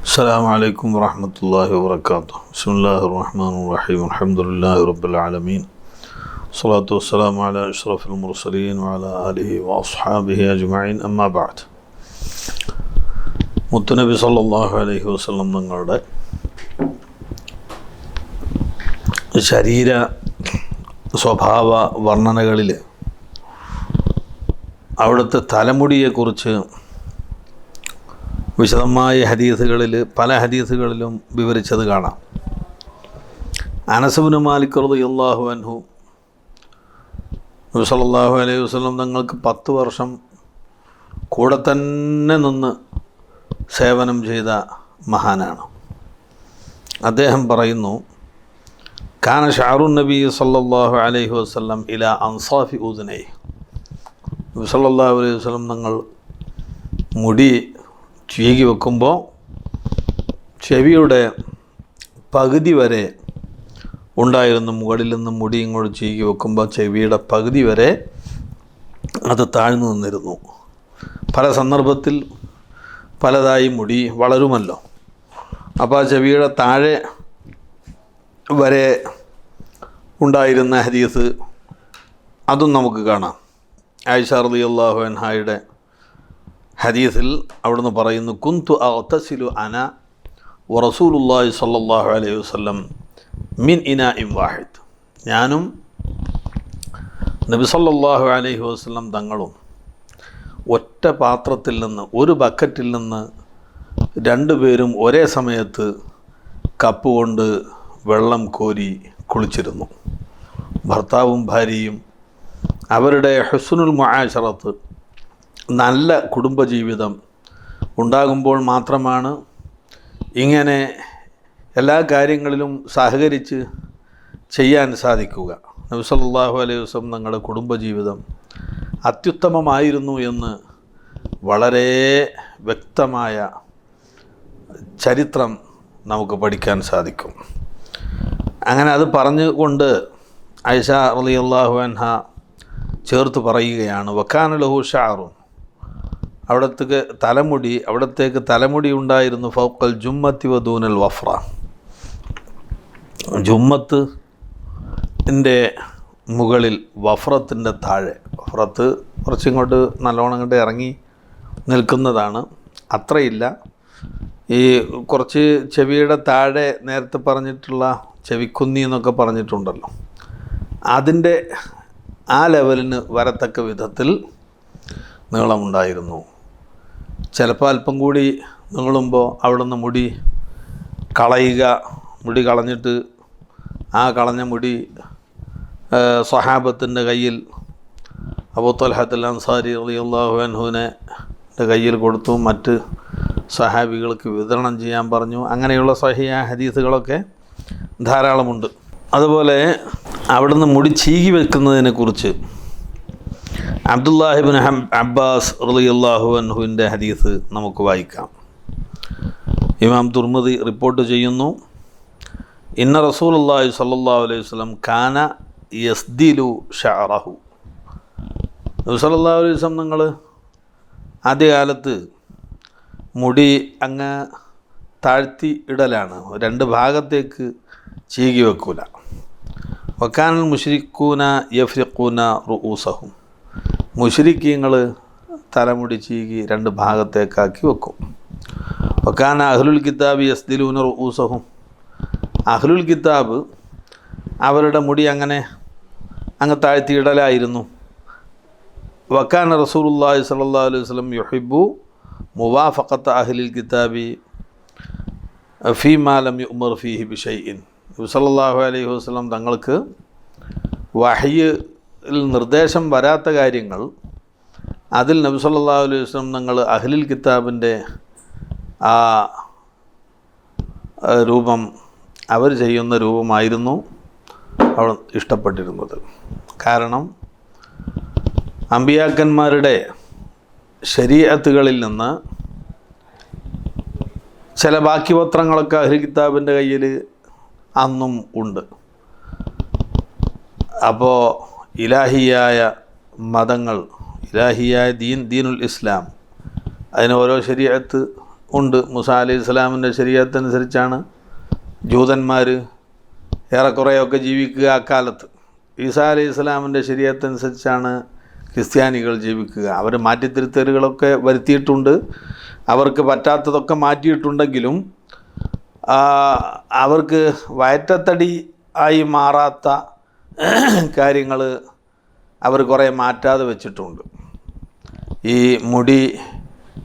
السلام عليكم ورحمة الله وبركاته. بسم الله الرحمن الرحيم. الحمد لله رب العالمين. الصلاة والسلام على أشرف المرسلين وعلى آله وأصحابه أجمعين. أما بعد. മുത്തുനബി സല്ലല്ലാഹു അലൈഹി വസല്ലം തങ്ങളുടെ ശരീര സ്വഭാവ വർണ്ണനകളിൽ അവിടുത്തെ തലമുടിയെക്കുറിച്ച് വിശദമായ ഹദീസുകളിൽ പല ഹദീസുകളിലും വിവരിച്ചത് കാണാം. അനസ് ഇബ്നു മാലിക് റളിയല്ലാഹു അൻഹു നബി സല്ലല്ലാഹു അലൈഹി വസല്ലം തങ്ങൾക്ക് 10 വർഷം കൂടെ തന്നെ നിന്ന് സേവനം ചെയ്ത മഹാനാണ്. അദ്ദേഹം പറയുന്നു, കാന ഷഅറുൻ നബി സല്ലല്ലാഹു അലൈഹി വസല്ലം ഇലാ അൻസാഫി ഉദ്നൈ. നബി സല്ലല്ലാഹു അലൈഹി വസല്ലം തങ്ങൾ മുടി ചീകി വെക്കുമ്പോൾ ചെവിയുടെ പകുതി വരെ ഉണ്ടായിരുന്നു. മുകളിൽ നിന്ന് മുടി ഇങ്ങോട്ട് ചീകി വെക്കുമ്പോൾ ചെവിയുടെ പകുതി വരെ അത് താഴ്ന്നു നിന്നിരുന്നു. പല സന്ദർഭത്തിൽ പലതായി മുടി വളരുമല്ലോ. അപ്പോൾ ആ ചെവിയുടെ താഴെ വരെ ഉണ്ടായിരുന്ന ഹദീസ് അതും നമുക്ക് കാണാം. ആയിഷ റളിയല്ലാഹു അൻഹായുടെ ഹദീസിൽ അവിടുന്ന് പറയുന്നു, കുന്തു അഗ്തസിലു അന വറസൂലുള്ളാഹി സ്വല്ലല്ലാഹു അലൈഹി വസല്ലം മിൻ ഇനാഇൻ വാഹിദ്. ഞാനും നബി സല്ലല്ലാഹു അലൈഹി വസല്ലം തങ്ങളും ഒറ്റ പാത്രത്തിൽ നിന്ന്, ഒരു ബക്കറ്റിൽ നിന്ന് രണ്ടുപേരും ഒരേ സമയത്ത് കപ്പ് കൊണ്ട് വെള്ളം കോരി കുളിച്ചിരുന്നു. ഭർത്താവും ഭാര്യയും അവരുടെ ഹുസ്നുൽ മുആശറത്ത്, നല്ല കുടുംബജീവിതം ഉണ്ടാകുമ്പോൾ മാത്രമാണ് ഇങ്ങനെ എല്ലാ കാര്യങ്ങളിലും സഹകരിച്ച് ചെയ്യാൻ സാധിക്കുക. നബി സല്ലല്ലാഹു അലൈഹി വസല്ലം തങ്ങളുടെ കുടുംബജീവിതം അത്യുത്തമമായിരുന്നു എന്ന് വളരെ വ്യക്തമായ ചരിത്രം നമുക്ക് പഠിക്കാൻ സാധിക്കും. അങ്ങനെ അത് പറഞ്ഞുകൊണ്ട് ആയിഷ റളിയല്ലാഹു അൻഹ ചേർത്ത് പറയുകയാണ്, വക്കാന ലഹു ഷഅറുൻ. അവിടത്തേക്ക് തലമുടി ഉണ്ടായിരുന്നു. ഫൗഖൽ ജുമ്മത്തി വദൂനൽ വഫ്ര. ജുമ്മത്തിൻ്റെ മുകളിൽ, വഫ്രത്തിൻ്റെ താഴെ. വഫ്രത്ത് കുറച്ചിങ്ങോട്ട് നല്ലോണം ഇങ്ങോട്ട് ഇറങ്ങി നിൽക്കുന്നതാണ്, അത്രയില്ല. ഈ കുറച്ച് ചെവിയുടെ താഴെ നേരത്തെ പറഞ്ഞിട്ടുള്ള ചെവിക്കുന്നി എന്നൊക്കെ പറഞ്ഞിട്ടുണ്ടല്ലോ, അതിൻ്റെ ആ ലെവലിന് വരത്തക്ക വിധത്തിൽ നീളമുണ്ടായിരുന്നു. ചിലപ്പോൾ അല്പം കൂടി നീളുമ്പോൾ അവിടുന്ന് മുടി കളഞ്ഞിട്ട് ആ കളഞ്ഞ മുടി സ്വഹാബത്തിൻ്റെ കയ്യിൽ, അബൂ ത്വൽഹത്തുൽ അൻസാരി റളിയല്ലാഹു അൻഹുവിനെ കയ്യിൽ കൊടുത്തു, മറ്റ് സ്വഹാബികൾക്ക് വിതരണം ചെയ്യാൻ പറഞ്ഞു. അങ്ങനെയുള്ള സ്വഹീഹ ഹദീസുകളൊക്കെ ധാരാളമുണ്ട്. അതുപോലെ അവിടുന്ന് മുടി ചീകി വെക്കുന്നതിനെക്കുറിച്ച് അബ്ദുല്ലാഹി ഇബ്നു അബ്ബാസ് റളിയല്ലാഹു അൻഹുവിൻ്റെ ഹദീസ് നമുക്ക് വായിക്കാം. ഇമാം തുർമുദി റിപ്പോർട്ട് ചെയ്യുന്നു, ഇന്ന റസൂലുള്ളാഹി സ്വല്ലല്ലാഹു അലൈഹി വസല്ലം കാന യസ്ദിലു ഷഅറഹു. നബി സല്ലല്ലാഹു അലൈഹി വസല്ലം നിങ്ങൾ ആദ്യകാലത്ത് മുടി അങ്ങ് താഴ്ത്തി ഇടലാണ്, 2 ഭാഗത്തേക്ക് ചീകി വെക്കൂല. വക്കാനൽ മുശ്രിക്കൂന യഫ്രിഖൂന റുഊസഹും. മുശ്രിക്കീങ്ങൾ തലമുടി ചീകി 2 ഭാഗത്തേക്കാക്കി വെക്കും. വക്കാന അഹ്ലുൽ കിതാബ് യസ്ദിലൂന റുഊസഹും. അഹ്ലുൽ കിതാബ് അവരുടെ മുടി അങ്ങ് താഴ്ത്തി ഇടലായിരുന്നു. വക്കാന റസൂലുള്ളാഹി സ്വല്ലല്ലാഹു അലൈഹി വസല്ലം യുഹിബ്ബു മുവാഫഖത അഹ്ലിൽ കിതാബി ഫീമാ ലം യുഅ്മർ ഫീഹി ബിശൈഇൻ. നബി സല്ലല്ലാഹു അലൈഹി വസല്ലം തങ്ങൾക്ക് വഹയ്യിൽ നിർദ്ദേശം വരാത്ത കാര്യങ്ങൾ, അതിൽ നബി സല്ലല്ലാഹു അലൈഹി വസല്ലം തങ്ങൾ അഹ്ലുൽ കിതാബിൻ്റെ ആ രൂപം, അവർ ചെയ്യുന്ന രൂപമായിരുന്നു അവർ ഇഷ്ടപ്പെട്ടിരുന്നത്. കാരണം അമ്പിയാക്കന്മാരുടെ ശരീഅത്തുകളിൽ നിന്ന് ചില ബാക്കി പത്രങ്ങളൊക്കെ അഹ്ലുൽ കിതാബിൻ്റെ കയ്യിൽ അന്നും ഉണ്ട്. അപ്പോൾ ഇലാഹിയായ മതങ്ങൾ, ഇലാഹിയായ ദീനുൽ ഇസ്ലാം, അതിന് ഓരോ ശരീഅത്ത് ഉണ്ട്. മൂസാ അലൈഹി ഇസ്ലാമിൻ്റെ ശരീഅത്തനുസരിച്ചാണ് ജൂതന്മാർ ഏറെക്കുറെയൊക്കെ ജീവിക്കുക അക്കാലത്ത്. ഈസാ അലൈഹി ഇസ്ലാമിൻ്റെ ശരീഅത്തനുസരിച്ചാണ് ക്രിസ്ത്യാനികൾ ജീവിക്കുക. അവർ മാറ്റിത്തിരുത്തലുകളൊക്കെ വരുത്തിയിട്ടുണ്ട്, അവർക്ക് പറ്റാത്തതൊക്കെ മാറ്റിയിട്ടുണ്ടെങ്കിലും അവർക്ക് വയറ്റത്തടി ആയി മാറാത്ത കാര്യങ്ങൾ അവർ കുറേ മാറ്റാതെ വെച്ചിട്ടുണ്ട്. ഈ മുടി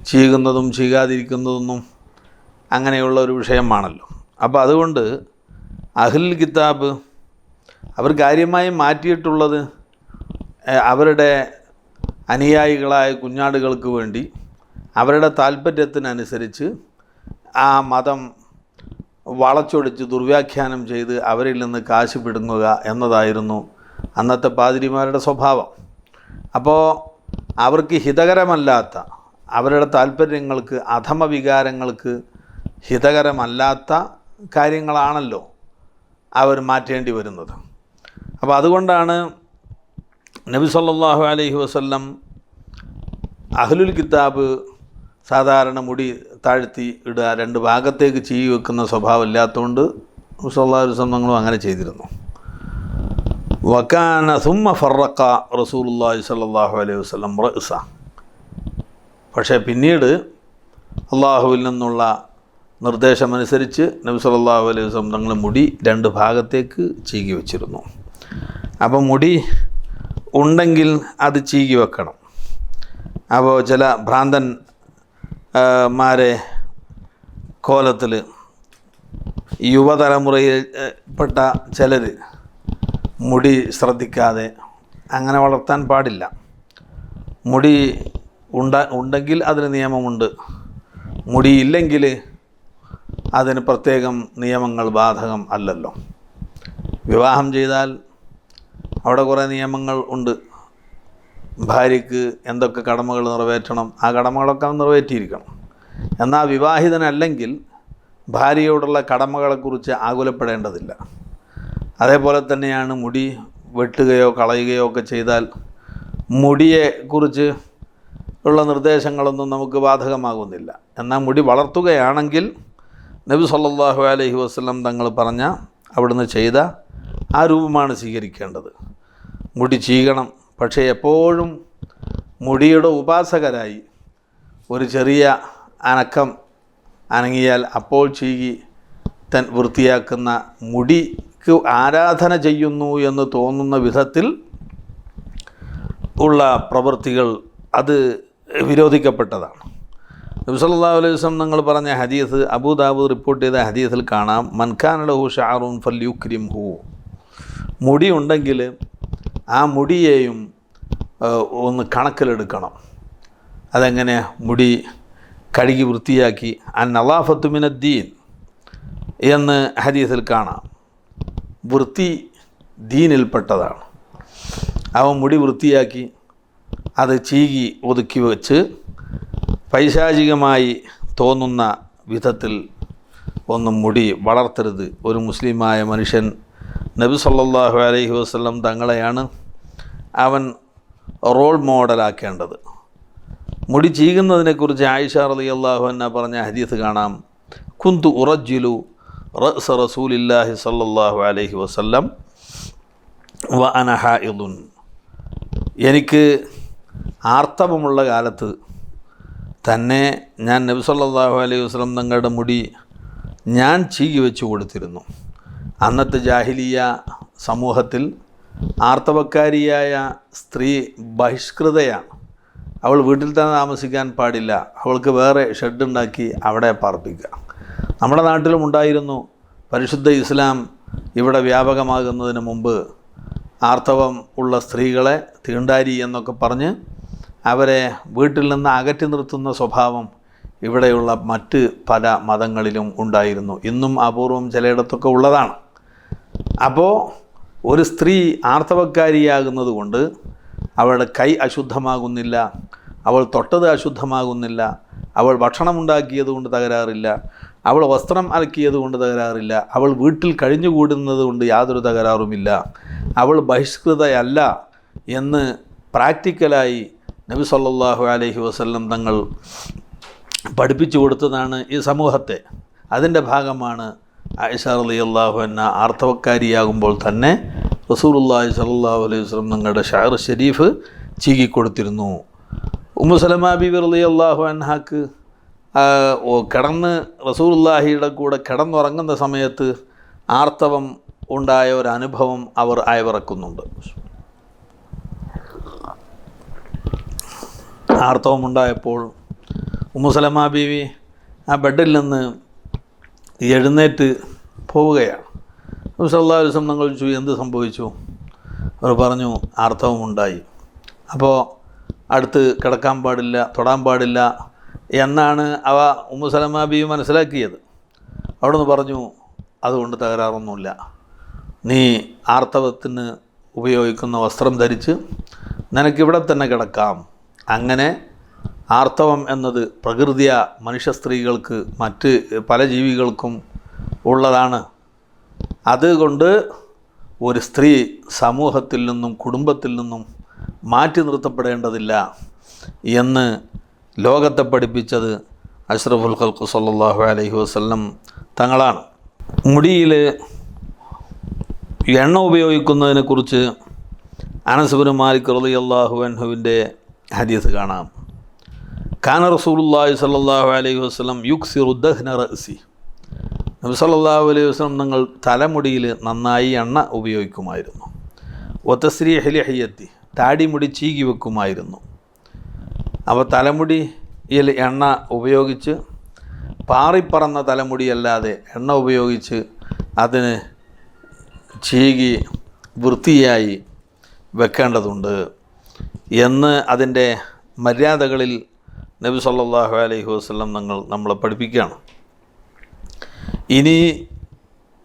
ചീകുന്നതും ചീകാതിരിക്കുന്നതൊന്നും അങ്ങനെയുള്ള ഒരു വിഷയമാണല്ലോ. അപ്പോൾ അതുകൊണ്ട് അഹ്ലുൽ കിതാബ് അവർ കാര്യമായി മാറ്റിയിട്ടുള്ളത് അവരുടെ അനുയായികളായ കുഞ്ഞാടുകൾക്ക് വേണ്ടി അവരുടെ താല്പര്യത്തിനനുസരിച്ച് ആ മതം വളച്ചൊടിച്ച് ദുർവ്യാഖ്യാനം ചെയ്ത് അവരിൽ നിന്ന് കാശ് പിടുങ്ങുക എന്നതായിരുന്നു അന്നത്തെ പാതിരിമാരുടെ സ്വഭാവം. അപ്പോൾ അവർക്ക് ഹിതകരമല്ലാത്ത, അവരുടെ താല്പര്യങ്ങൾക്ക്, അധമവികാരങ്ങൾക്ക് ഹിതകരമല്ലാത്ത കാര്യങ്ങളാണല്ലോ അവർ മാറ്റേണ്ടി വരുന്നത്. അപ്പോൾ അതുകൊണ്ടാണ് നബി സല്ലല്ലാഹു അലൈഹി വസല്ലം അഹ്ലുൽ കിതാബ് സാധാരണ മുടി താഴ്ത്തി ഇടുക, രണ്ട് ഭാഗത്തേക്ക് ചീകി വെക്കുന്ന സ്വഭാവം ഇല്ലാത്തതുകൊണ്ട് നബി സല്ലല്ലാഹു അലൈഹി വസല്ലം തങ്ങളും അങ്ങനെ ചെയ്തിരുന്നു. വകാന സുമ്മ ഫറഖ റസൂലുള്ളാഹി സ്വല്ലല്ലാഹു അലൈഹി വസല്ലം റഅസ. പക്ഷേ പിന്നീട് അള്ളാഹുവിൽ നിന്നുള്ള നിർദ്ദേശമനുസരിച്ച് നബി സല്ലല്ലാഹു അലൈഹി വസല്ലം തങ്ങൾ മുടി രണ്ട് ഭാഗത്തേക്ക് ചീകി വെച്ചിരുന്നു. അപ്പം മുടി ഉണ്ടെങ്കിൽ അത് ചീകി വെക്കണം. അപ്പോൾ ചില ഭ്രാന്തന്മാരെ കോലത്തിൽ യുവതലമുറയിൽപ്പെട്ട ചിലർ മുടി ശ്രദ്ധിക്കാതെ അങ്ങനെ വളർത്താൻ പാടില്ല. മുടി ഉണ്ടെങ്കിൽ അതിന് നിയമമുണ്ട്, മുടിയില്ലെങ്കിൽ അതിന് പ്രത്യേകം നിയമങ്ങൾ ബാധകം അല്ലല്ലോ. വിവാഹം ചെയ്താൽ അവിടെ കുറേ നിയമങ്ങൾ ഉണ്ട്. ഭാര്യയ്ക്ക് എന്തൊക്കെ കടമകൾ നിറവേറ്റണം, ആ കടമകളൊക്കെ നിറവേറ്റിയിരിക്കണം. എന്നാൽ വിവാഹിതനല്ലെങ്കിൽ ഭാര്യയോടുള്ള കടമകളെക്കുറിച്ച് ആകുലപ്പെടേണ്ടതില്ല. അതേപോലെ തന്നെയാണ് മുടി വെട്ടുകയോ കളയുകയോ ഒക്കെ ചെയ്താൽ മുടിയെക്കുറിച്ച് ഉള്ള നിർദ്ദേശങ്ങളൊന്നും നമുക്ക് ബാധകമാകുന്നില്ല. എന്നാൽ മുടി വളർത്തുകയാണെങ്കിൽ നബി സല്ലല്ലാഹു അലൈഹി വസല്ലം തങ്ങൾ പറഞ്ഞ, അവിടുന്ന് ചെയ്ത ആ രൂപമാണ് സ്വീകരിക്കേണ്ടത്. മുടി ചീകണം, പക്ഷേ എപ്പോഴും മുടിയുടെ ഉപാസകരായി ഒരു ചെറിയ അനക്കം അനങ്ങിയാൽ അപ്പോൾ ചീകി വൃത്തിയാക്കുന്ന, മുടിക്ക് ആരാധന ചെയ്യുന്നു എന്ന് തോന്നുന്ന വിധത്തിൽ ഉള്ള പ്രവൃത്തികൾ അത് വിരോധിക്കപ്പെട്ടതാണ്. നബി സല്ലല്ലാഹു അലൈഹി വസല്ലം നിങ്ങൾ പറഞ്ഞ ഹദീസ്, അബൂ ദാവൂദ് റിപ്പോർട്ട് ചെയ്ത ഹദീസിൽ കാണാം, മൻ കാന ലഹു ശഅറുൻ ഫൽയുക്രിംഹു. മുടി ഉണ്ടെങ്കിൽ ആ മുടിയെയും ഒന്ന് കണക്കിലെടുക്കണം. അതെങ്ങനെ? മുടി കഴുകി വൃത്തിയാക്കി, അൻ നളാഫത്തു മിനദ്ദീൻ എന്ന് ഹദീസിൽ കാണാം. വൃത്തി ദീനിൽപ്പെട്ടതാണ്. അവൻ മുടി വൃത്തിയാക്കി അത് ചീകി ഒതുക്കി വെച്ച് പൈശാചികമായി തോന്നുന്ന വിധത്തിൽ ഒന്നും മുടി വളർത്തരുത്. ഒരു മുസ്ലിമായ മനുഷ്യൻ നബി സല്ലല്ലാഹു അലൈഹി വസല്ലം തങ്ങളെയാണ് അവൻ റോൾ മോഡലാക്കേണ്ടത്. മുടി ചീകുന്നതിനെക്കുറിച്ച് ആയിഷ റളിയല്ലാഹു അൻഹ പറഞ്ഞ ഹദീസ് കാണാം, കുന്തു ഉറജ്ജിലു റഅ്സ റസൂലില്ലാഹി സല്ലല്ലാഹു അലൈഹി വസല്ലം വ അന ഹായിദുൻ. എനിക്ക് ആർത്തവമുള്ള കാലത്ത് തന്നെ ഞാൻ നബി സല്ലല്ലാഹു അലൈഹി വസല്ലം തങ്ങളുടെ മുടി ഞാൻ ചീകി വെച്ച് കൊടുത്തിരുന്നു. അന്നത്തെ ജാഹിലിയ സമൂഹത്തിൽ ആർത്തവക്കാരിയായ സ്ത്രീ ബഹിഷ്കൃതയാണ്. അവൾ വീട്ടിൽ തന്നെ താമസിക്കാൻ പാടില്ല, അവൾക്ക് വേറെ ഷെഡുണ്ടാക്കി അവിടെ പാർപ്പിക്കുക. നമ്മുടെ നാട്ടിലും ഉണ്ടായിരുന്നു. പരിശുദ്ധ ഇസ്ലാം ഇവിടെ വ്യാപകമാകുന്നതിന് മുമ്പ് ആർത്തവം ഉള്ള സ്ത്രീകളെ തീണ്ടാരി എന്നൊക്കെ പറഞ്ഞ് അവരെ വീട്ടിൽ നിന്ന് അകറ്റി നിർത്തുന്ന സ്വഭാവം ഇവിടെയുള്ള മറ്റ് പല മതങ്ങളിലും ഉണ്ടായിരുന്നു. ഇന്നും അപൂർവം ചിലയിടത്തൊക്കെ ഉള്ളതാണ്. അപ്പോൾ ഒരു സ്ത്രീ ആർത്തവക്കാരിയാകുന്നത് കൊണ്ട് അവളുടെ കൈ അശുദ്ധമാകുന്നില്ല, അവൾ തൊട്ടത് അശുദ്ധമാകുന്നില്ല, അവൾ ഭക്ഷണമുണ്ടാക്കിയത് കൊണ്ട് തകരാറില്ല, അവൾ വസ്ത്രം അലക്കിയത് കൊണ്ട് തകരാറില്ല, അവൾ വീട്ടിൽ കഴിഞ്ഞുകൂടുന്നത് കൊണ്ട് യാതൊരു തകരാറുമില്ല, അവൾ ബഹിഷ്കൃതയല്ല എന്ന് പ്രാക്ടിക്കലായി നബി സല്ലല്ലാഹു അലൈഹി വസല്ലം തങ്ങൾ പഠിപ്പിച്ചു കൊടുത്തതാണ് ഈ സമൂഹത്തെ. അതിൻ്റെ ഭാഗമാണ് ആയിഷ റളിയല്ലാഹു അൻഹ ആർത്തവക്കാരിയാകുമ്പോൾ തന്നെ റസൂലുള്ളാഹി സ്വല്ലല്ലാഹു അലൈഹി വസല്ലം തങ്ങളുടെ ഷഅർ ഷരീഫ് ചീകിക്കൊടുത്തിരുന്നു. ഉമ്മു സലമ ബീവി റളിയല്ലാഹു അൻഹാക്ക് കിടന്ന് റസൂലുള്ളാഹിയുടെ കൂടെ കിടന്നുറങ്ങുന്ന സമയത്ത് ആർത്തവം ഉണ്ടായ ഒരു അനുഭവം അവർ അയവിറക്കുന്നുണ്ട്. ആർത്തവമുണ്ടായപ്പോൾ ഉമ്മു സലമ ബീവി ആ ബെഡിൽ നിന്ന് എഴുന്നേറ്റ് പോവുകയാണ്. നബി സല്ലല്ലാഹു അലൈഹി വസല്ലം തങ്ങൾ ചോദിച്ചു, എന്ത് സംഭവിച്ചു? അവർ പറഞ്ഞു, ആർത്തവമുണ്ടായി. അപ്പോൾ അടുത്ത് കിടക്കാൻ പാടില്ല, തൊടാൻ പാടില്ല എന്നാണ് ഉമ്മു സലമ ബീവി മനസ്സിലാക്കിയത്. അവിടെ നിന്ന് പറഞ്ഞു, അതുകൊണ്ട് തകരാറൊന്നുമില്ല, നീ ആർത്തവത്തിന് ഉപയോഗിക്കുന്ന വസ്ത്രം ധരിച്ച് നിനക്കിവിടെ തന്നെ കിടക്കാം. അങ്ങനെ ആർത്തവം എന്നത് പ്രകൃതിയ മനുഷ്യ സ്ത്രീകൾക്ക് മറ്റ് പല ജീവികൾക്കും ഉള്ളതാണ്. അതുകൊണ്ട് ഒരു സ്ത്രീ സമൂഹത്തിൽ നിന്നും കുടുംബത്തിൽ നിന്നും മാറ്റി നിർത്തപ്പെടേണ്ടതില്ല എന്ന് ലോകത്തെ പഠിപ്പിച്ചത് അഷ്റഫുൽ ഖൽഖ് സല്ലല്ലാഹു അലൈഹി വസല്ലം തങ്ങളാണ്. മുടിയിൽ എണ്ണ ഉപയോഗിക്കുന്നതിനെക്കുറിച്ച് അനസ് ഇബ്നു മാലിക് റളിയല്ലാഹു അൻഹുവിൻ്റെ ഹദീസ് കാണാം. കാന റസൂലുള്ളാഹി സ്വല്ലല്ലാഹു അലൈഹി വസല്ലം യുക്സിറു ദഹ്ന റഅസി. നബി സല്ലല്ലാഹു അലൈഹി വസല്ലം തങ്ങൾ തലമുടിയിൽ നന്നായി എണ്ണ ഉപയോഗിക്കുമായിരുന്നു. വതസ്രീഹി ലിഹിയത്തി, താടിമുടി ചീകി വെക്കുമായിരുന്നു. അപ്പോൾ തലമുടിയിൽ എണ്ണ ഉപയോഗിച്ച് പാറിപ്പറന്ന തലമുടിയല്ലാതെ എണ്ണ ഉപയോഗിച്ച് അതിന് ചീകി വൃത്തിയായി വെക്കേണ്ടതുണ്ട് എന്ന് അതിൻ്റെ മര്യാദകളിൽ നബി സല്ലല്ലാഹു അലൈഹി വസല്ലം നമ്മളെ പഠിപ്പിക്കുകയാണ്. ഇനി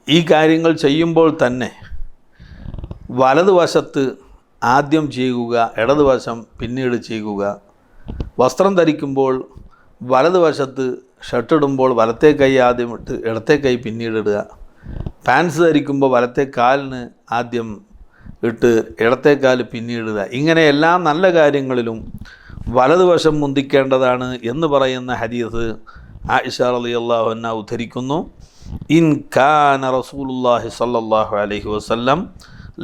ഈ കാര്യങ്ങൾ ചെയ്യുമ്പോൾ തന്നെ വലതുവശത്ത് ആദ്യം ചെയ്യുക, ഇടതുവശം പിന്നീട് ചെയ്യുക. വസ്ത്രം ധരിക്കുമ്പോൾ വലതുവശത്ത് ഷർട്ടിടുമ്പോൾ വലത്തേ കൈ ആദ്യം ഇട്ട് ഇടത്തേ കൈ പിന്നീട് ഇടുക. പാൻസ് ധരിക്കുമ്പോൾ വലത്തേ കാലിന് ആദ്യം ഇട്ട് ഇടത്തേ കാല് പിന്നീടുക. ഇങ്ങനെ എല്ലാ നല്ല കാര്യങ്ങളിലും വലതുവശം മുന്തിക്കേണ്ടതാണ് എന്ന് പറയുന്ന ഹദീസ് ആയിഷ റളിയല്ലാഹു അൻഹ ഉദ്ധരിക്കുന്നു. ഇൻ കാന റസൂലുള്ളാഹി സ്വല്ലല്ലാഹു അലൈഹി വസല്ലം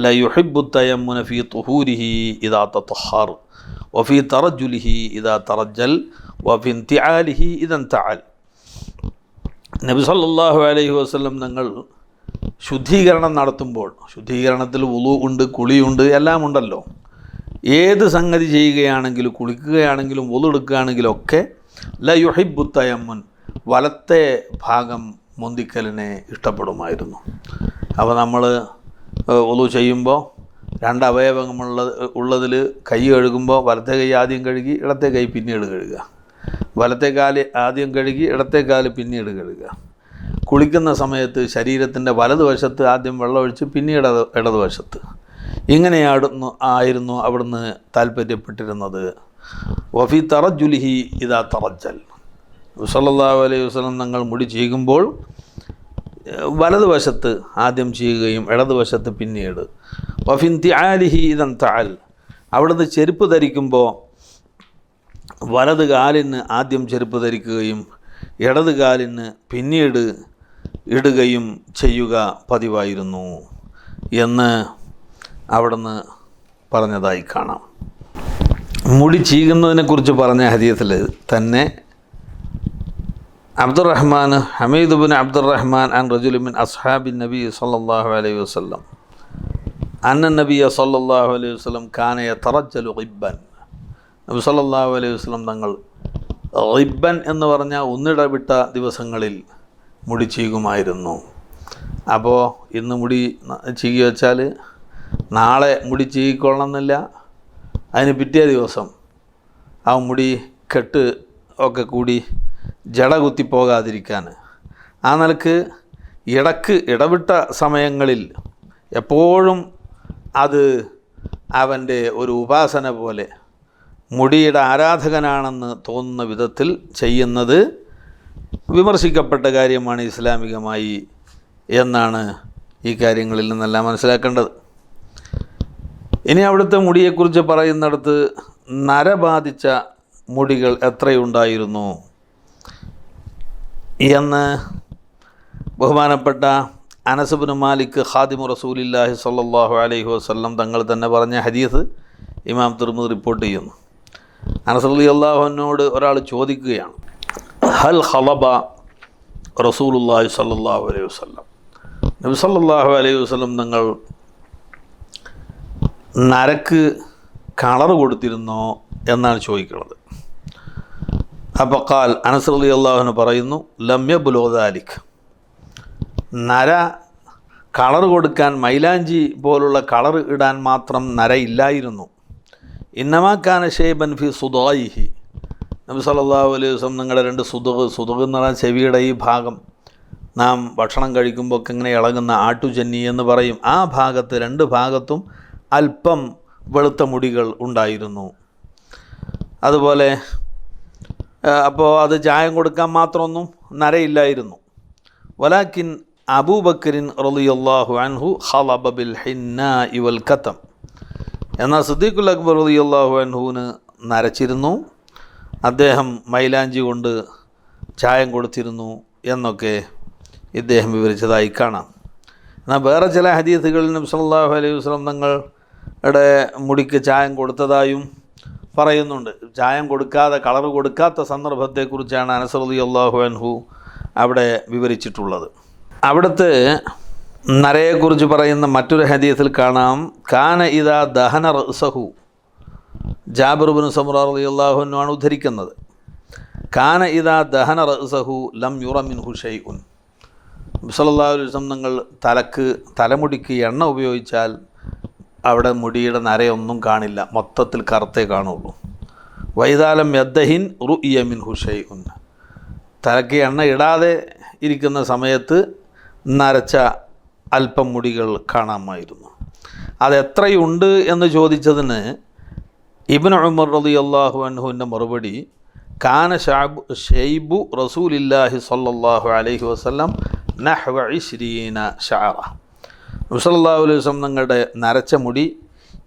ല യുഹിബ്ബു തയമ്മുന ഫീ തുഹൂരിഹി ഇദാ തطهر വഫീ തറജുലിഹി ഇദാ തറജൽ വഫീ ഇന്തിആലിഹി ഇദാ ഇന്തഅൽ. നബി സല്ലല്ലാഹു അലൈഹി വസല്ലം തങ്ങൾ ശുദ്ധീകരണം നടത്തുമ്പോൾ, ശുദ്ധീകരണത്തിൽ വുളു ഉണ്ട്, കുളിയുണ്ട്, എല്ലാം ഉണ്ടല്ലോ. ഏത് സംഗതി ചെയ്യുകയാണെങ്കിലും, കുളിക്കുകയാണെങ്കിലും വുളു എടുക്കുകയാണെങ്കിലും ഒക്കെ ല യുഹിബ്ബു തയമ്മുൻ, വലത്തെ ഭാഗം മുന്തിക്കലിനെ ഇഷ്ടപ്പെടുമായിരുന്നു. അപ്പോൾ നമ്മൾ വുളു ചെയ്യുമ്പോൾ രണ്ട് അവയവങ്ങളുള്ളതിൽ കൈ കഴുകുമ്പോൾ വലത്തെ കൈ ആദ്യം കഴുകി ഇടത്തെ കൈ പിന്നീട് കഴുകുക, വലത്തെ കാല് ആദ്യം കഴുകി ഇടത്തെ കാല് പിന്നീട് കഴുകുക. കുളിക്കുന്ന സമയത്ത് ശരീരത്തിൻ്റെ വലതുവശത്ത് ആദ്യം വെള്ളമൊഴിച്ച് പിന്നീട് ഇടതുവശത്ത്. ഇങ്ങനെയായിരുന്നു അവിടുന്ന് താല്പര്യപ്പെട്ടിരുന്നത്. വഫി തറജുലിഹി ഇദാ തറജൽ, സല്ലല്ലാഹു അലൈഹി വസല്ലം തങ്ങൾ മുടി ചീകുമ്പോൾ വലതുവശത്ത് ആദ്യം ചെയ്യുകയും ഇടതുവശത്ത് പിന്നീട്. വഫി ഇന്തിആലിഹി ഇദാ ഇന്തഅൽ, അവിടുന്ന് ചെരുപ്പ് ധരിക്കുമ്പോൾ വലത് കാലിന് ആദ്യം ചെരുപ്പ് ധരിക്കുകയും ഇടത് കാലിന് പിന്നീട് ഇടുകയും ചെയ്യുക പതിവായിരുന്നു എന്ന് അവിടുന്ന് പറഞ്ഞതായി കാണാം. മുടി ചീകുന്നതിനെക്കുറിച്ച് പറഞ്ഞ ഹദീസിൽ തന്നെ ഹമീദ് ബിൻ അബ്ദുറഹ്മാൻ അൻ റജുലി മിൻ അസ്ഹാബിൻ നബി സല്ലല്ലാഹു അലൈഹി വസല്ലം അന്ന നബിയ സല്ലല്ലാഹു അലൈഹി വസല്ലം കാന യതറജ്ജലു ഖിബ്ബൻ. നബി സല്ലല്ലാഹു അലൈഹി വസല്ലം തങ്ങൾ ഖിബ്ബൻ എന്ന് പറഞ്ഞാൽ ഒന്നിടവിട്ട ദിവസങ്ങളിൽ മുടി ചീകുമായിരുന്നു. അപ്പോൾ ഇന്ന് മുടി ചീകി വെച്ചാൽ നാളെ മുടി ചീകിക്കൊള്ളണമെന്നില്ല. അതിന് പിറ്റേ ദിവസം ആ മുടി കെട്ട് ഒക്കെ കൂടി ജട കുത്തിപ്പോകാതിരിക്കാൻ ആ നിലക്ക് ഇടവിട്ട സമയങ്ങളിൽ എപ്പോഴും അത് അവൻ്റെ ഒരു ഉപാസന പോലെ മുടിയുടെ ആരാധകനാണെന്ന് തോന്നുന്ന വിധത്തിൽ ചെയ്യുന്നത് വിമർശിക്കപ്പെട്ട കാര്യമാണ് ഇസ്ലാമികമായി എന്നാണ് ഈ കാര്യങ്ങളിൽ നിന്നെല്ലാം മനസ്സിലാക്കേണ്ടത്. ഇനി അവിടുത്തെ മുടിയെക്കുറിച്ച് പറയുന്നിടത്ത് നരബാധിച്ച മുടികൾ എത്രയുണ്ടായിരുന്നു എന്ന് ബഹുമാനപ്പെട്ട അനസ് ഇബ്നു മാലിക് ഖാദിമു റസൂലില്ലാഹി സ്വല്ലല്ലാഹു അലൈഹി വസല്ലം തങ്ങൾ തന്നെ പറഞ്ഞ ഹദീസ് ഇമാം തിർമിദി റിപ്പോർട്ട് ചെയ്യുന്നു. അനസ് റളിയല്ലാഹു അൻഹുവോട് ഒരാൾ ചോദിക്കുകയാണ്, ഹൽ ഖലബ റസൂലുള്ളാഹി സ്വല്ലല്ലാഹു അലൈഹി വസല്ലം, നബി സല്ലല്ലാഹു അലൈഹി വസല്ലം തങ്ങൾ നരക്ക് കളർ കൊടുത്തിരുന്നോ എന്നാണ് ചോദിക്കുന്നത്. അപ്പോൾ ഖാൽ അനസ് റളിയല്ലാഹു അൻഹു പറയുന്നു, ലം യബ്ലുഗ ദാലിക്, നര കളർ കൊടുക്കാൻ മൈലാഞ്ചി പോലുള്ള കളർ ഇടാൻ മാത്രം നര ഇല്ലായിരുന്നു. ഇന്നമാ കാന ഷൈബൻ ഫി സുദായിഹി, നബി സല്ലല്ലാഹു അലൈഹി വസല്ലം നിങ്ങളുടെ രണ്ട് സുദുഗ് എന്ന് പറഞ്ഞാൽ ചെവിയുടെ ഈ ഭാഗം നാം ഭക്ഷണം കഴിക്കുമ്പോൾ ഒക്കെ ഇങ്ങനെ ഇളകുന്ന ആട്ടുജന്നി എന്ന് പറയും, ആ ഭാഗത്ത് രണ്ട് ഭാഗത്തും അല്പം വെളുത്ത മുടികൾ ഉണ്ടായിരുന്നു. അതുപോലെ അപ്പോൾ അത് ചായം കൊടുക്കാൻ മാത്രമൊന്നും നരയില്ലായിരുന്നു. വലാക്കിൻ അബൂബക്കറിൻ റളിയല്ലാഹു അൻഹു ഖലബ ബിൽ ഹിന്നാഇ വൽ കതം, എന്നാൽ സിദ്ദീഖുൽ അക്ബർ റളിയല്ലാഹു അൻഹുവിന് നരച്ചിരുന്നു, അദ്ദേഹം മൈലാഞ്ചി കൊണ്ട് ചായം കൊടുത്തിരുന്നു എന്നൊക്കെ ഇദ്ദേഹം വിവരിച്ചതായി കാണാം. എന്നാൽ വേറെ ചില ഹദീസുകളിൽ നബി സല്ലല്ലാഹു അലൈഹി വസല്ലം തങ്ങളുടെ മുടിക്ക് ചായം കൊടുത്തതായും പറയുന്നുണ്ട്. ചായം കൊടുക്കാതെ കളർ കൊടുക്കാത്ത സന്ദർഭത്തെക്കുറിച്ചാണ് അനസ് റളിയല്ലാഹു അൻഹു അവിടെ വിവരിച്ചിട്ടുള്ളത്. അവിടുത്തെ നരയെക്കുറിച്ച് പറയുന്ന മറ്റൊരു ഹദീസിൽ കാണാം, കാന ഇദാ ദഹന റഅ്സഹു, ജാബിർ ഇബ്നു സമുറ റളിയല്ലാഹു അൻഹു ആണ് ഉദ്ധരിക്കുന്നത്, കാന ഇദാ ദഹന റഅ്സഹു ലം യുറ മിൻഹു ഷൈഉൻ, നബി സല്ലല്ലാഹു അലൈഹി വസല്ലം തങ്ങൾ തലമുടിക്ക് എണ്ണ ഉപയോഗിച്ചാൽ അവിടെ മുടിയുടെ നരയൊന്നും കാണില്ല, മൊത്തത്തിൽ കറുത്തേ കാണുള്ളൂ. വൈദാലം യദ്ദഹിൻ റുഇയ മിൻഹു ഷൈഉൻ, തലയ്ക്ക് എണ്ണ ഇടാതെ ഇരിക്കുന്ന സമയത്ത് നരച്ച അല്പം മുടികൾ കാണാമായിരുന്നു. അതെത്രയുണ്ട് എന്ന് ചോദിച്ചതിന് ഇബ്നു ഉമർ റളിയല്ലാഹു അൻഹുവിൻ്റെ മറുപടി, കാന ഷൈബു റസൂലില്ലാഹി സ്വല്ലല്ലാഹു അലൈഹി വസല്ലം നഹ്വ 20 ശഅറ, നബി സല്ലല്ലാഹു അലൈഹി വസല്ലം തങ്ങളുടെ നരച്ച മുടി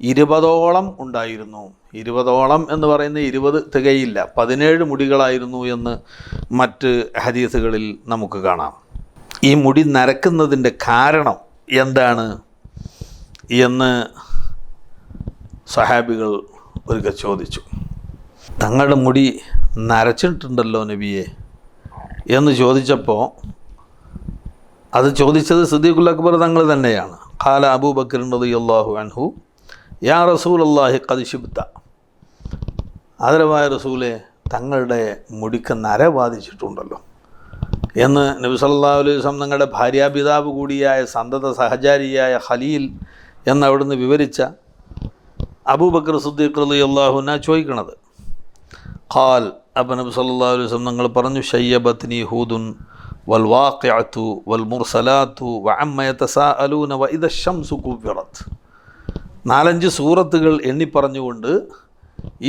20ഓളം ഉണ്ടായിരുന്നു. 20ഓളം എന്ന് പറയുന്ന 20 തികയില്ല, 17 മുടികളായിരുന്നു എന്ന് മറ്റ് ഹദീസുകളിൽ നമുക്ക് കാണാം. ഈ മുടി നരക്കുന്നതിൻ്റെ കാരണം എന്താണ് എന്ന് സഹാബികൾ ഒരിക്കൽ ചോദിച്ചു. തങ്ങളുടെ മുടി നരച്ചിട്ടുണ്ടല്ലോ നബിയെ എന്ന് ചോദിച്ചപ്പോൾ അത് ചോദിച്ചത് സിദ്ദീഖുൽ അക്ബർ തങ്ങൾ തന്നെയാണ്. ഖാല അബൂബക്കർ റളിയല്ലാഹു അൻഹു, യാ റസൂലല്ലാഹി ഖദ് ശിബ്ത, ആദരവായ റസൂലെ തങ്ങളുടെ മുടിക്ക് നര ബാധിച്ചിട്ടുണ്ടല്ലോ എന്ന് നബി സല്ലല്ലാഹു അലൈഹി വസല്ലം തങ്ങളുടെ ഭാര്യാപിതാവ് കൂടിയായ സന്തത സഹചാരിയായ ഖലീൽ എന്നവിടുന്ന് വിവരിച്ച അബൂബക്കർ സിദ്ദീഖ് റളിയല്ലാഹു അൻഹു ചോദിക്കണത്. ഖാൽ, അപ്പോൾ നബി സല്ലല്ലാഹു അലൈഹി വസല്ലം തങ്ങൾ പറഞ്ഞു, ശയ്യബത്നി ഹൂദുൻ വൽ വാഖിഅതു വൽ മുർസലാത്തു വഅമ്മ യതസാഅലൂന വഇദ ശംസു കുവ്വിറത്, 4-5 സൂറത്തുകൾ എണ്ണിപ്പറഞ്ഞുകൊണ്ട്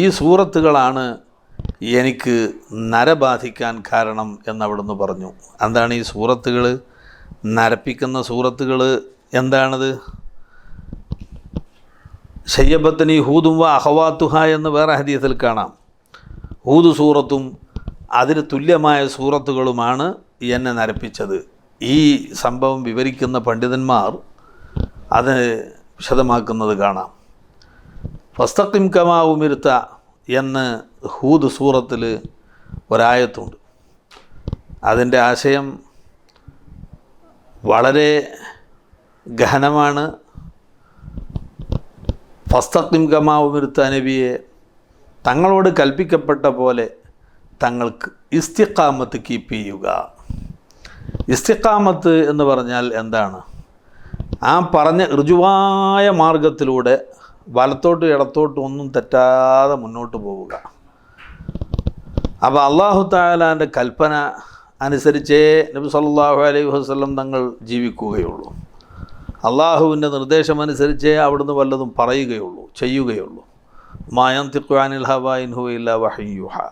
ഈ സൂറത്തുകളാണ് എനിക്ക് നര ബാധിക്കാൻ കാരണം എന്നവിടുന്ന് പറഞ്ഞു. എന്താണ് ഈ സൂറത്തുകൾ? നരപ്പിക്കുന്ന സൂറത്തുകൾ എന്താണത്? ശയ്യബത്നി ഹൂദും വ അഖവാത്തുഹ എന്ന് വേറെ ഹദീസിൽ കാണാം. ഹൂദ് സൂറത്തും അതിന് തുല്യമായ സൂറത്തുകളുമാണ് എന്നെ നരപ്പിച്ചത്. ഈ സംഭവം വിവരിക്കുന്ന പണ്ഡിതന്മാർ അത് വിശദമാക്കുന്നത് കാണാം. ഫസ്തഖിം കമാ ഉമിർത എന്ന് ഹൂദ് സൂറത്തിൽ ഒരായത്തുണ്ട്. അതിൻ്റെ ആശയം വളരെ ഗഹനമാണ്. ഫസ്തഖിം കമാ ഉമിർത, നബിയെ തങ്ങളോട് കൽപ്പിക്കപ്പെട്ട പോലെ തങ്ങൾക്ക് ഇസ്തിഖാമത്ത് കീപ്പ് ചെയ്യുക. ഇസ്തിഖാമത്ത് എന്ന് പറഞ്ഞാൽ എന്താണ്? ആ പറഞ്ഞ ഋജുവായ മാർഗത്തിലൂടെ വലത്തോട്ടും ഇടത്തോട്ടും ഒന്നും തെറ്റാതെ മുന്നോട്ട് പോവുക. അപ്പോൾ അല്ലാഹു തആലാൻ്റെ കൽപ്പന അനുസരിച്ചേ നബി സല്ലല്ലാഹു അലൈഹി വസല്ലം തങ്ങൾ ജീവിക്കുകയുള്ളൂ. അള്ളാഹുവിൻ്റെ നിർദ്ദേശമനുസരിച്ചേ അവിടുന്ന് വല്ലതും പറയുകയുള്ളൂ, ചെയ്യുകയുള്ളൂ. മാ യൻതിഖു അനിൽ ഹവാ ഇൻ ഹുവ ഇല്ലാ വഹ്യുൻ യൂഹാ,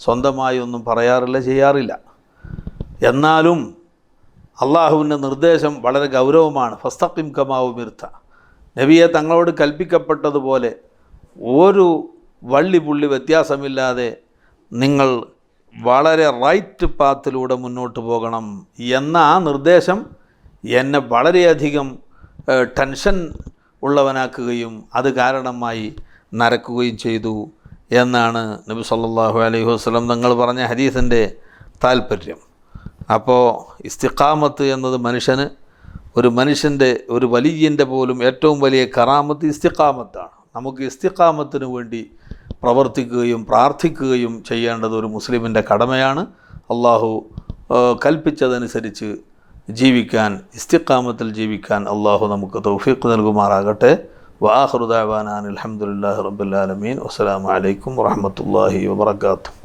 സ്വന്തമായി ഒന്നും പറയാറില്ല, ചെയ്യാറില്ല. എന്നാലും അള്ളാഹുവിൻ്റെ നിർദ്ദേശം വളരെ ഗൗരവമാണ്. ഫസ്തഖിം കമാ ഉമിർത, നബിയെ തങ്ങളോട് കൽപ്പിക്കപ്പെട്ടതുപോലെ ഒരു വള്ളി പുള്ളി വ്യത്യാസമില്ലാതെ നിങ്ങൾ വളരെ റൈറ്റ് പാത്തിലൂടെ മുന്നോട്ട് പോകണം എന്ന ആ നിർദ്ദേശം എന്നെ വളരെയധികം ടെൻഷൻ ഉള്ളവനാക്കുകയും അത് കാരണമായി നരക്കുകയും ചെയ്തു എന്നാണ് നബി സല്ലല്ലാഹു അലൈഹി വസല്ലം തങ്ങൾ പറഞ്ഞ ഹദീസിൻ്റെ താല്പര്യം. അപ്പോൾ ഇസ്തിഖാമത്ത് എന്നത് മനുഷ്യൻ്റെ ഒരു വലിയൻ്റെ പോലും ഏറ്റവും വലിയ കറാമത്ത് ഇസ്തിഖാമത്താണ്. നമുക്ക് ഇസ്തിഖാമത്തിന് വേണ്ടി പ്രവർത്തിക്കുകയും പ്രാർത്ഥിക്കുകയും ചെയ്യേണ്ടത് ഒരു മുസ്ലിമിൻ്റെ കടമയാണ്. അള്ളാഹു കൽപ്പിച്ചതനുസരിച്ച് ജീവിക്കാൻ, ഇസ്തിഖാമത്തിൽ ജീവിക്കാൻ അള്ളാഹു നമുക്ക് തൗഫീഖ് നൽകുമാറാകട്ടെ. വആഖിറു ദഅവാനാ അൽഹംദുലില്ലാഹി റബ്ബിൽ ആലമീൻ. വസ്സലാമു അലൈക്കും വറഹ്മത്തുള്ളാഹി വബറകാതുഹു.